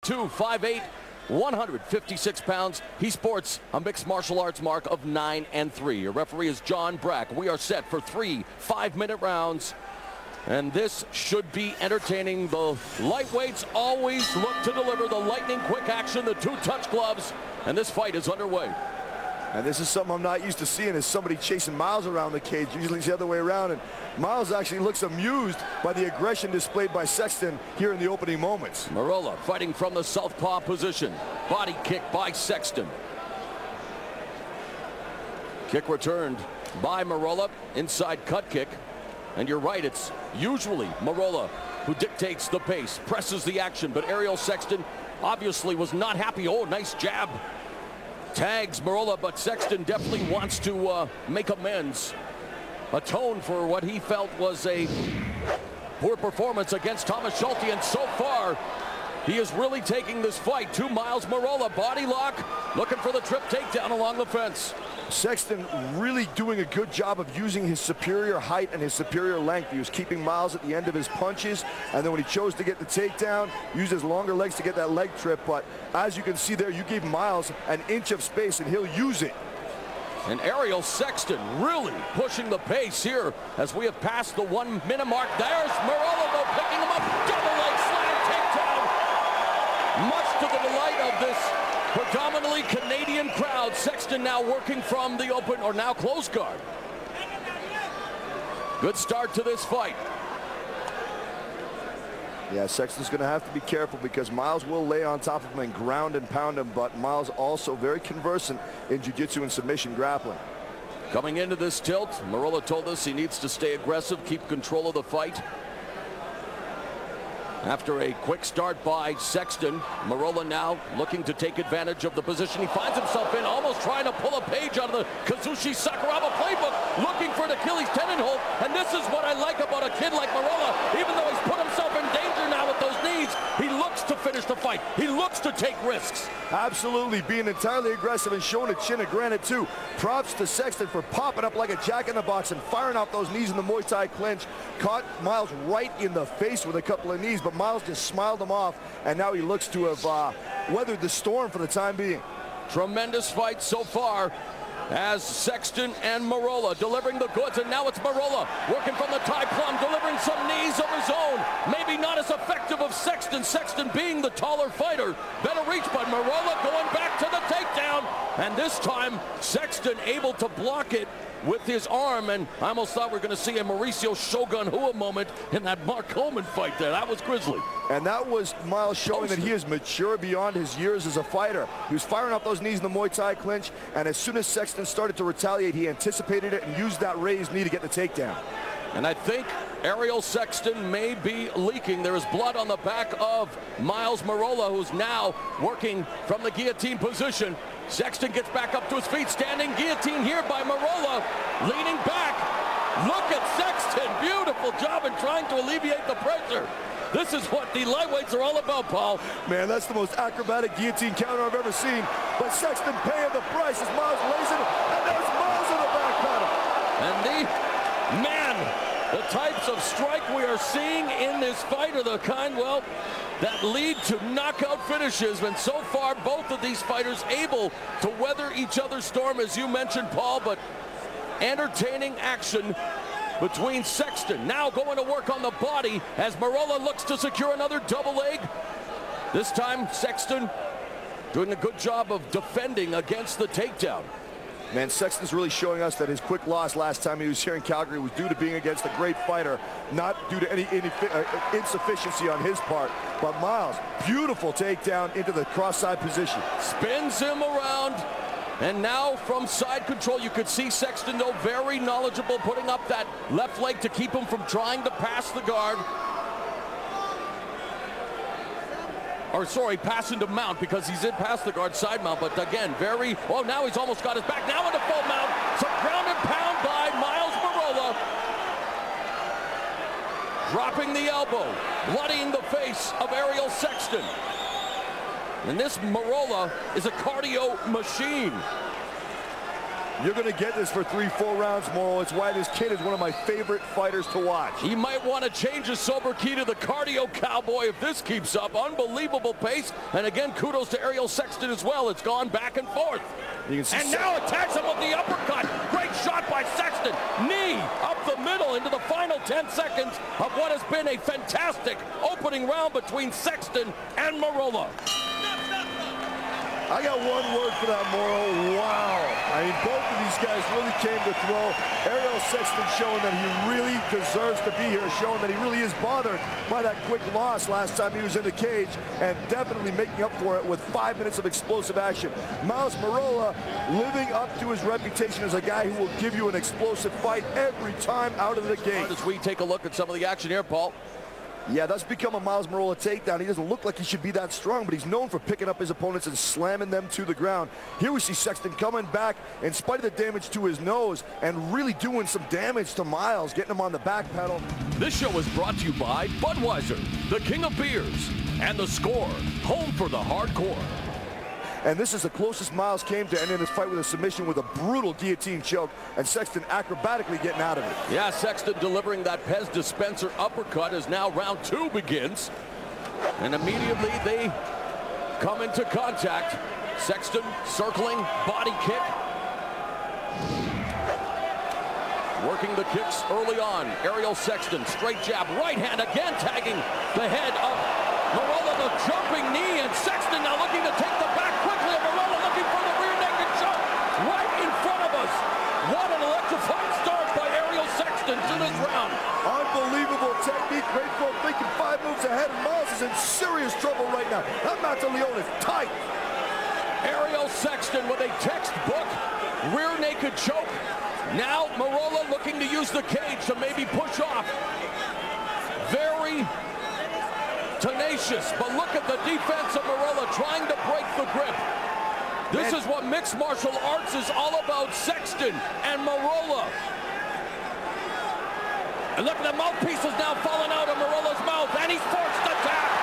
5'8", 156 pounds. He sports a mixed martial arts mark of 9-3. Your referee is John Brack. We are set for 3 5-minute rounds, and this should be entertaining. The lightweights always look to deliver the lightning quick action, the two-touch gloves, and this fight is underway. And this is something I'm not used to seeing, is somebody chasing Miles around the cage. Usually it's the other way around, and Miles actually looks amused by the aggression displayed by Sexton here in the opening moments. Merola fighting from the southpaw position. Body kick by Sexton. Kick returned by Merola. Inside cut kick. And you're right, it's usually Merola who dictates the pace, presses the action, but Ariel Sexton obviously was not happy. Oh, nice jab. Tags Merola, but Sexton definitely wants to make amends, atone for what he felt was a poor performance against Thomas Schulte, and so far he is really taking this fight to Miles Merola. Body lock, looking for the trip takedown along the fence. Sexton really doing a good job of using his superior height and his superior length. He was keeping Miles at the end of his punches, and then when he chose to get the takedown, used his longer legs to get that leg trip. But as you can see there, you gave Miles an inch of space and he'll use it. And Ariel Sexton really pushing the pace here as we have passed the 1 minute mark. There's Merola though, picking him up, double leg slam takedown. Much to the delight of this predominantly Canadian crowd. Sexton now working from the open, or now close guard. Good start to this fight. Yeah, Sexton's going to have to be careful because Miles will lay on top of him and ground and pound him, but Miles also very conversant in jiu-jitsu and submission grappling. Coming into this tilt, Merola told us he needs to stay aggressive, keep control of the fight. After a quick start by Sexton, Merola now looking to take advantage of the position he finds himself in, almost trying to pull a page out of the Kazushi Sakuraba playbook, looking for an Achilles tendon hold. And this is what I like about a kid like Merola. Even though he's put himself in danger now with those knees, he looks to finish the fight. He looks to take risks. Absolutely, being entirely aggressive and showing a chin of granite too. Props to Sexton for popping up like a jack-in-the-box and firing off those knees in the Muay Thai clinch. Caught Miles right in the face with a couple of knees, but Miles just smiled him off, and now he looks to have weathered the storm for the time being. Tremendous fight so far as Sexton and Merola delivering the goods, and now it's Merola working from the Thai plum, delivering some knees of his own. Maybe not as effective of Sexton. Sexton being the taller fighter. Better reach, but Merola going back to the takedown. And this time, Sexton able to block it with his arm, and I almost thought we were going to see a Mauricio Shogun Hua moment in that Mark Coleman fight there. That was grisly. And that was Miles showing that he is mature beyond his years as a fighter. He was firing up those knees in the Muay Thai clinch, and as soon as Sexton started to retaliate, he anticipated it and used that raised knee to get the takedown. And I think Ariel Sexton may be leaking. There is blood on the back of Miles Merola, who's now working from the guillotine position. Sexton gets back up to his feet, standing guillotine here by Merola, leaning back. Look at Sexton, beautiful job in trying to alleviate the pressure. This is what the lightweights are all about, Paul. Man, that's the most acrobatic guillotine counter I've ever seen. But Sexton paying the price as Miles lays it, and there's Miles on the back pedal. And the types of strike we are seeing in this fight are the kind, well, that lead to knockout finishes. And so far, both of these fighters able to weather each other's storm, as you mentioned, Paul, but entertaining action between Sexton. Now going to work on the body as Merola looks to secure another double leg. This time, Sexton doing a good job of defending against the takedown. Man, Sexton's really showing us that his quick loss last time he was here in Calgary was due to being against a great fighter, not due to any insufficiency on his part. But Miles, beautiful takedown into the cross-side position. Spins him around, and now from side control, you could see Sexton, though, very knowledgeable, putting up that left leg to keep him from trying to pass the guard. Or sorry, pass into mount, because he's in past the guard side mount, but again, oh, now he's almost got his back, now into full mount, some ground and pound by Miles Merola. Dropping the elbow, bloodying the face of Ariel Sexton. And this Merola is a cardio machine. You're going to get this for 3-4 rounds, Moro. It's why this kid is one of my favorite fighters to watch. He might want to change his sober key to the cardio cowboy if this keeps up. Unbelievable pace. And again, kudos to Ariel Sexton as well. It's gone back and forth. You can see and now attacks him with the uppercut. Great shot by Sexton. Knee up the middle into the final 10 seconds of what has been a fantastic opening round between Sexton and Merola. I got one word for that, Moro. Wow. I mean, both of these guys really came to throw. Ariel Sexton showing that he really deserves to be here, showing that he really is bothered by that quick loss last time he was in the cage, and definitely making up for it with 5 minutes of explosive action. Miles Merola living up to his reputation as a guy who will give you an explosive fight every time out of the gate. As we take a look at some of the action here, Paul. Yeah, that's become a Miles Merola takedown. He doesn't look like he should be that strong, but he's known for picking up his opponents and slamming them to the ground. Here we see Sexton coming back in spite of the damage to his nose and really doing some damage to Miles, getting him on the back pedal. This show is brought to you by Budweiser, the king of beers, and The Score, home for the hardcore. And this is the closest Miles came to ending this fight with a submission with a brutal guillotine choke, and Sexton acrobatically getting out of it. Yeah, Sexton delivering that Pez dispenser uppercut as now round 2 begins. And immediately they come into contact. Sexton circling, body kick. Working the kicks early on. Ariel Sexton, straight jab, right hand again, tagging the head of Merola, the jumping knee, and Sexton now looking to take the back quickly, and Merola looking for the rear naked choke right in front of us. What an electrifying start by Ariel Sexton to this round. Unbelievable technique, great flow, thinking 5 moves ahead, and Miles is in serious trouble right now. That Mausoleon is tight. Ariel Sexton with a textbook rear naked choke. Now Merola looking to use the cage to maybe push off. Very tenacious, but look at the defense of Merola trying to break the grip. This is what mixed martial arts is all about. Sexton and Merola. And look at the mouthpiece is now falling out of Merola's mouth, and he's forced to tap.